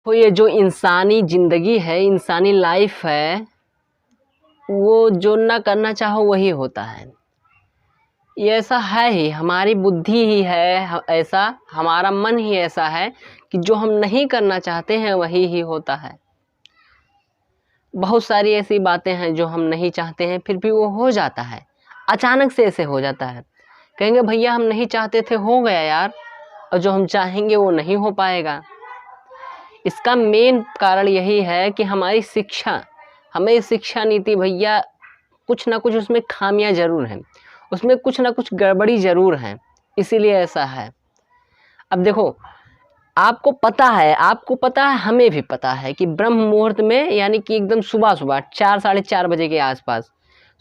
तो ये जो इंसानी ज़िंदगी है, इंसानी लाइफ है, वो जो ना करना चाहो वही होता है। ये ऐसा है ही, हमारी बुद्धि ही है ऐसा, हमारा मन ही ऐसा है कि जो हम नहीं करना चाहते हैं वही ही होता है। बहुत सारी ऐसी बातें हैं जो हम नहीं चाहते हैं फिर भी वो हो जाता है, अचानक से ऐसे हो जाता है। कहेंगे भैया हम नहीं चाहते थे, हो गया यार, और जो हम चाहेंगे वो नहीं हो पाएगा। इसका मेन कारण यही है कि हमारी शिक्षा, हमें शिक्षा नीति भैया कुछ ना कुछ उसमें खामियां ज़रूर हैं, उसमें कुछ ना कुछ गड़बड़ी ज़रूर है, इसीलिए ऐसा है। अब देखो, आपको पता है, हमें भी पता है कि ब्रह्म मुहूर्त में यानी कि एकदम सुबह सुबह 4 साढ़े 4 बजे के आसपास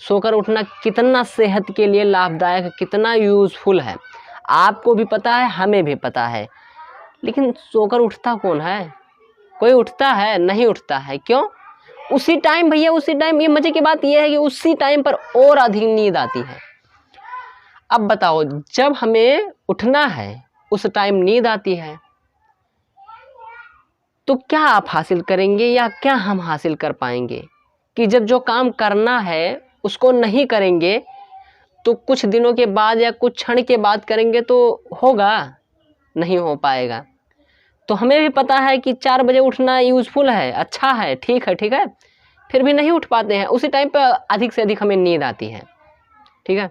सोकर उठना कितना सेहत के लिए लाभदायक है, कितना यूज़फुल है। आपको भी पता है, हमें भी पता है, लेकिन सोकर उठता कौन है? कोई उठता है? नहीं उठता है। क्यों? उसी टाइम भैया, उसी टाइम, ये मजे की बात यह है कि उसी टाइम पर और अधिक नींद आती है। अब बताओ, जब हमें उठना है उस टाइम नींद आती है, तो क्या आप हासिल करेंगे या क्या हम हासिल कर पाएंगे? कि जब जो काम करना है उसको नहीं करेंगे तो कुछ दिनों के बाद या कुछ क्षण के बाद करेंगे तो होगा? नहीं हो पाएगा। तो हमें भी पता है कि 4 बजे उठना यूज़फुल है, अच्छा है, ठीक है, फिर भी नहीं उठ पाते हैं। उसी टाइम पर अधिक से अधिक हमें नींद आती है, ठीक है।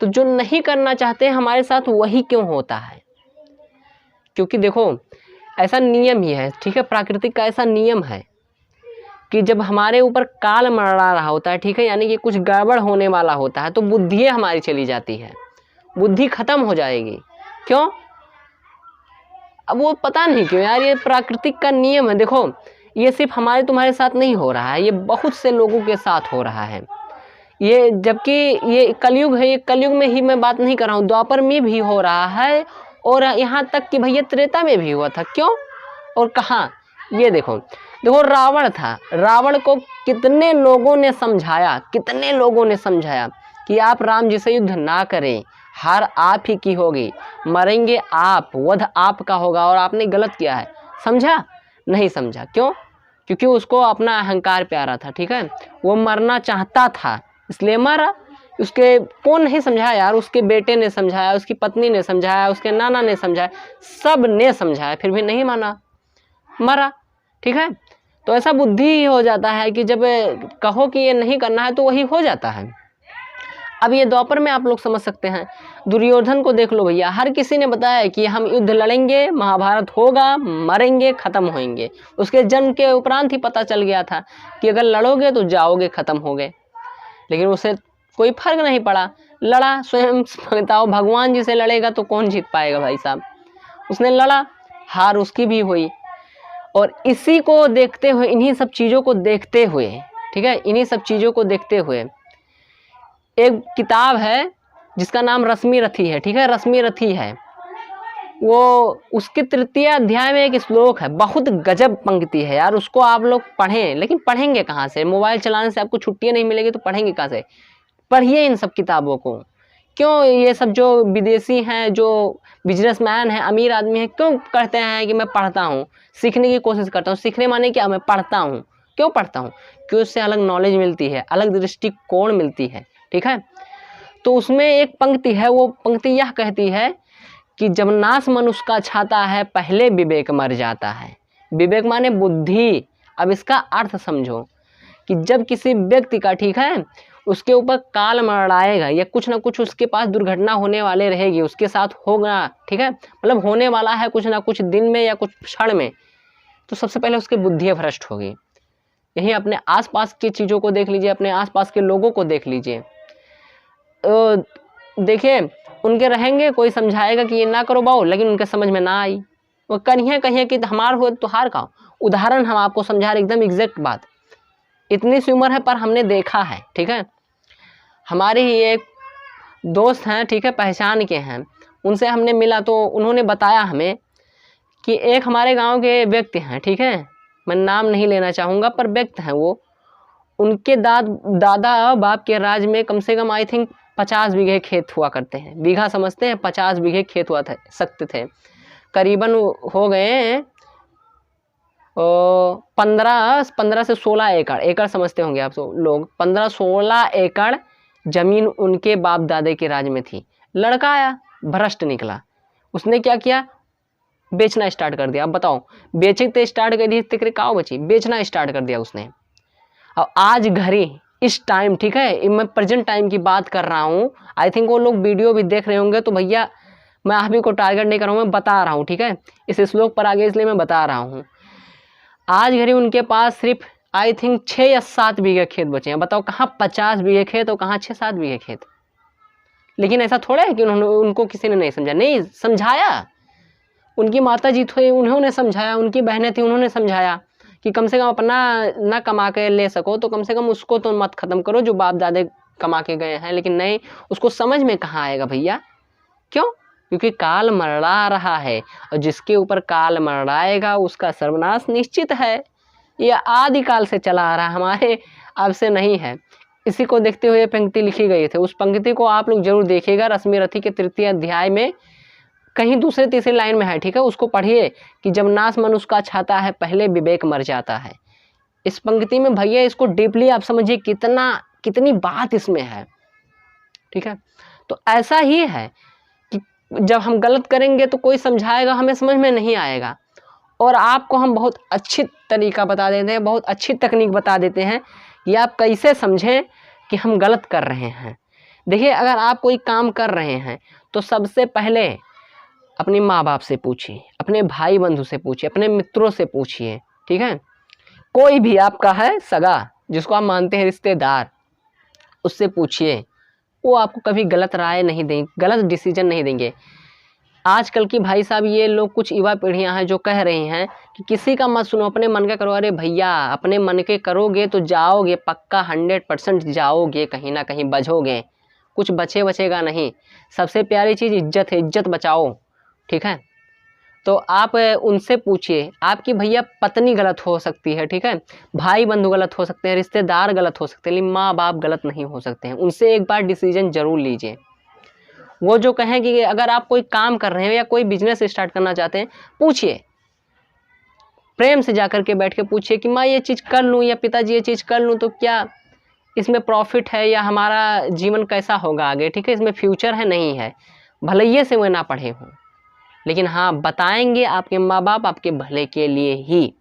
तो जो नहीं करना चाहते हैं हमारे साथ वही क्यों होता है? क्योंकि देखो, ऐसा नियम ही है, ठीक है, प्राकृतिक का ऐसा नियम है कि जब हमारे ऊपर काल मंडरा रहा होता है, ठीक है, यानी कि कुछ गड़बड़ होने वाला होता है, तो बुद्धि हमारी चली जाती है, बुद्धि खत्म हो जाएगी। क्यों? अब वो पता नहीं क्यों यार, ये प्राकृतिक का नियम है। देखो, ये सिर्फ हमारे तुम्हारे साथ नहीं हो रहा है, ये बहुत से लोगों के साथ हो रहा है। ये जबकि ये कलयुग है, ये कलयुग में ही मैं बात नहीं कर रहा हूँ, द्वापर में भी हो रहा है और यहाँ तक कि भैया त्रेता में भी हुआ था। क्यों और कहाँ? ये देखो, रावण था, रावण को कितने लोगों ने समझाया, कि आप राम जी से युद्ध ना करें, हार आप ही की होगी, मरेंगे आप, वध आपका होगा, और आपने गलत किया है। समझा? नहीं समझा। क्यों? क्योंकि उसको अपना अहंकार प्यारा था, ठीक है, वो मरना चाहता था इसलिए मरा। उसके कौन नहीं समझाया यार? उसके बेटे ने समझाया, उसकी पत्नी ने समझाया, उसके नाना ने समझाया, सब ने समझाया, फिर भी नहीं माना, मरा, ठीक है। तो ऐसा बुद्धि ही हो जाता है कि जब कहो कि ये नहीं करना है तो वही हो जाता है। अब ये द्वापर में आप लोग समझ सकते हैं, दुर्योधन को देख लो भैया, हर किसी ने बताया कि हम युद्ध लड़ेंगे, महाभारत होगा, मरेंगे, खत्म होएंगे। उसके जन्म के उपरांत ही पता चल गया था कि अगर लड़ोगे तो जाओगे, खत्म हो गए। लेकिन उसे कोई फर्क नहीं पड़ा, लड़ा। स्वयं बताओ, भगवान जी से लड़ेगा तो कौन जीत पाएगा भाई साहब? उसने लड़ा, हार उसकी भी हुई। और इसी को देखते हुए, इन्हीं सब चीज़ों को देखते हुए, ठीक है, इन्हीं सब चीज़ों को देखते हुए एक किताब है जिसका नाम रश्मि रथी है, ठीक है, रश्मि रथी है वो। उसके 3य अध्याय में एक श्लोक है, बहुत गजब पंक्ति है यार, उसको आप लोग पढ़ें। लेकिन पढ़ेंगे कहाँ से? मोबाइल चलाने से आपको छुट्टियाँ नहीं मिलेगी तो पढ़ेंगे कहाँ से? पढ़िए इन सब किताबों को। क्यों ये सब जो विदेशी हैं, जो बिजनेसमैन हैं, अमीर आदमी हैं, क्यों कहते हैं कि मैं पढ़ता हूँ, सीखने की कोशिश करता हूँ? सीखने माने क्या? मैं पढ़ता हूँ। क्यों पढ़ता हूँ? क्यों? उससे अलग नॉलेज मिलती है, अलग दृष्टिकोण मिलती है, ठीक है। तो उसमें एक पंक्ति है, वो पंक्ति यह कहती है कि जब नाश मनुष्य का छाता है, पहले विवेक मर जाता है। विवेक माने बुद्धि। अब इसका अर्थ समझो कि जब किसी व्यक्ति का, ठीक है, उसके ऊपर काल मंडराएगा या कुछ ना कुछ उसके पास दुर्घटना होने वाले रहेगी, उसके साथ होगा, ठीक है, मतलब होने वाला है कुछ ना कुछ दिन में या कुछ क्षण में, तो सबसे पहले उसकी बुद्धि भ्रष्ट होगी। यही अपने आसपास की चीज़ों को देख लीजिए, अपने आसपास के लोगों को देख लीजिए। देखिए, उनके रहेंगे, कोई समझाएगा कि ये ना करो बाऊ, लेकिन उनके समझ में ना आई, वो कहिए कि हमार हो तो हार का। उदाहरण हम आपको समझा रहे, एकदम एग्जैक्ट बात। इतनी सी उम्र है पर हमने देखा है, ठीक है। हमारे ही एक दोस्त हैं, ठीक है, पहचान के हैं, उनसे हमने मिला तो उन्होंने बताया हमें कि एक हमारे गांव के व्यक्ति हैं, ठीक है, मैं नाम नहीं लेना चाहूँगा, पर व्यक्ति हैं वो। उनके दादा बाप के राज में कम से कम आई थिंक 50 बीघे खेत हुआ करते हैं। बीघा समझते हैं? 50 बीघे खेत हुआ सकते थे। करीबन हो गए 15 से 16 एकड़, एकड़ समझते होंगे आप लोग, 15-16 एकड़ जमीन उनके बाप दादे के राज में थी। लड़का आया भ्रष्ट निकला, उसने क्या किया, बेचना स्टार्ट कर दिया। अब बताओ, बेचते स्टार्ट कर दी तिकरे काव बची, बेचना स्टार्ट कर दिया उसने। अब आज घड़ी इस टाइम, ठीक है, मैं प्रेजेंट टाइम की बात कर रहा हूँ, आई थिंक वो लोग वीडियो भी देख रहे होंगे, तो भैया मैं आप ही को टारगेट नहीं कर रहा हूँ, मैं बता रहा हूँ, ठीक है, इस श्लोक पर आगे इसलिए मैं बता रहा हूँ। आज घड़ी उनके पास सिर्फ आई थिंक 6 या 7 बीघे खेत बचे हैं। बताओ, कहाँ 50 बीघे खेत और कहाँ 6-7 बीघे खेत। लेकिन ऐसा थोड़ा है कि उनको किसी ने नहीं समझा, नहीं समझाया। उनकी माता जी थे, उन्होंने समझाया, उनकी बहनें थी, उन्होंने समझाया कि कम से कम अपना ना कमा के ले सको तो कम से कम उसको तो मत खत्म करो जो बाप दादे कमा के गए हैं। लेकिन नहीं, उसको समझ में कहाँ आएगा भैया, क्यों? क्योंकि काल मरड़ा रहा है, और जिसके ऊपर काल मरड़ाएगा उसका सर्वनाश निश्चित है। यह आदिकाल से चला आ रहा, हमारे अब से नहीं है। इसी को देखते हुए पंक्ति लिखी गई थी। उस पंक्ति को आप लोग जरूर देखिएगा, रश्मि रथी के 3य अध्याय में कहीं दूसरे तीसरे लाइन में है, ठीक है, उसको पढ़िए कि जब नाश मनुष्य का छाता है पहले विवेक मर जाता है। इस पंक्ति में भैया इसको डीपली आप समझिए, कितनी बात इसमें है, ठीक है। तो ऐसा ही है कि जब हम गलत करेंगे तो कोई समझाएगा, हमें समझ में नहीं आएगा, और आपको हम बहुत अच्छी तरीका बता देते हैं, बहुत अच्छी तकनीक बता देते हैं कि आप कैसे समझें कि हम गलत कर रहे हैं। देखिए, अगर आप कोई काम कर रहे हैं तो सबसे पहले अपने माँ बाप से पूछिए, अपने भाई बंधु से पूछिए, अपने मित्रों से पूछिए, ठीक है। कोई भी आपका है सगा, जिसको आप मानते हैं रिश्तेदार, उससे पूछिए, वो आपको कभी गलत राय नहीं देंगे, गलत डिसीजन नहीं देंगे। आजकल की भाई साहब ये लोग कुछ युवा पीढ़ियां हैं जो कह रही हैं कि किसी का मत सुनो, अपने मन का करो। अरे भैया, अपने मन के करोगे तो जाओगे पक्का, 100% जाओगे, कहीं ना कहीं बचोगे, कुछ बचेगा नहीं। सबसे प्यारी चीज़ इज्जत है, इज्जत बचाओ, ठीक है। तो आप उनसे पूछिए। आपकी भैया पत्नी गलत हो सकती है, ठीक है, भाई बंधु गलत हो सकते हैं, रिश्तेदार गलत हो सकते हैं, लेकिन माँ बाप गलत नहीं हो सकते हैं। उनसे एक बार डिसीजन जरूर लीजिए। वो जो कहें कि अगर आप कोई काम कर रहे हैं या कोई बिजनेस स्टार्ट करना चाहते हैं, पूछिए, प्रेम से जाकर के बैठ के पूछिए कि माँ ये चीज़ कर लूँ या पिताजी ये चीज़ कर लूँ तो क्या इसमें प्रॉफिट है, या हमारा जीवन कैसा होगा आगे, ठीक है, इसमें फ्यूचर है नहीं है। भलैये से वो ना पढ़े हों, लेकिन हाँ बताएंगे आपके माँ बाप आपके भले के लिए ही,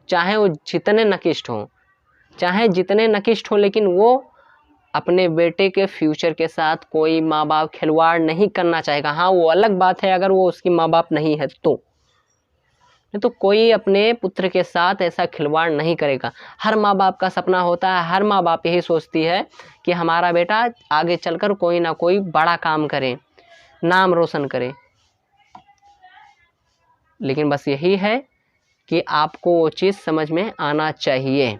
चाहे वो जितने नकिष्ट हों, चाहे जितने नकिष्ट हों, लेकिन वो अपने बेटे के फ्यूचर के साथ कोई माँ बाप खिलवाड़ नहीं करना चाहेगा। हाँ, वो अलग बात है अगर वो उसकी माँ बाप नहीं है तो कोई अपने पुत्र के साथ ऐसा खिलवाड़ नहीं करेगा। हर माँ बाप का सपना होता है, हर माँ बाप यही सोचती है कि हमारा बेटा आगे चलकर कोई ना कोई बड़ा काम करे, नाम रोशन करे। लेकिन बस यही है कि आपको वो चीज़ समझ में आना चाहिए।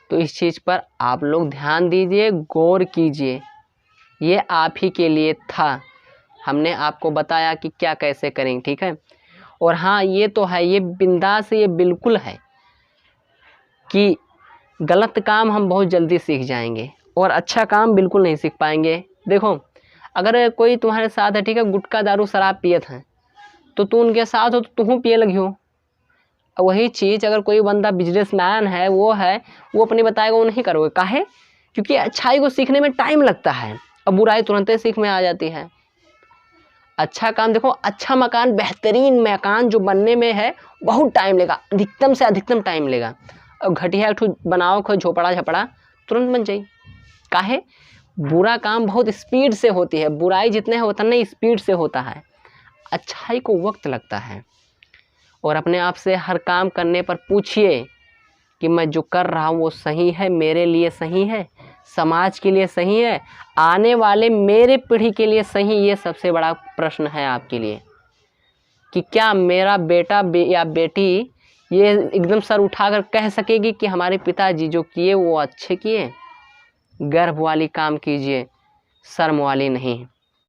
तो इस चीज़ पर आप लोग ध्यान दीजिए, गौर कीजिए। ये आप ही के लिए था, हमने आपको बताया कि क्या कैसे करें, ठीक है। और हाँ, ये तो है, ये बिंदास, ये बिल्कुल है कि गलत काम हम बहुत जल्दी सीख जाएंगे और अच्छा काम बिल्कुल नहीं सीख पाएंगे। देखो, अगर कोई तुम्हारे साथ है, ठीक है, गुटखा दारू शराब पियत है, तो तू उनके साथ हो तो तू पिए लगी हो। वही चीज़ अगर कोई बंदा बिजनेसमैन है, वो अपने बताएगा, वो नहीं करोगे। काहे? क्योंकि अच्छाई को सीखने में टाइम लगता है और बुराई तुरंत ही सीख में आ जाती है। अच्छा काम, देखो, अच्छा मकान, बेहतरीन मकान जो बनने में है बहुत टाइम लेगा, अधिकतम से अधिकतम टाइम लेगा। और घटिया एक बनाओ कोई झोपड़ा झपड़ा, तुरंत बन जाए। काहे? बुरा काम बहुत स्पीड से होती है, बुराई जितने है उतना ही स्पीड से होता है, अच्छाई को वक्त लगता है। और अपने आप से हर काम करने पर पूछिए कि मैं जो कर रहा हूँ वो सही है, मेरे लिए सही है, समाज के लिए सही है, आने वाले मेरे पीढ़ी के लिए सही। ये सबसे बड़ा प्रश्न है आपके लिए कि क्या मेरा बेटा या बेटी ये एकदम सर उठाकर कह सकेगी कि हमारे पिताजी जो किए वो अच्छे किए। गर्व वाली काम कीजिए, शर्म वाली नहीं।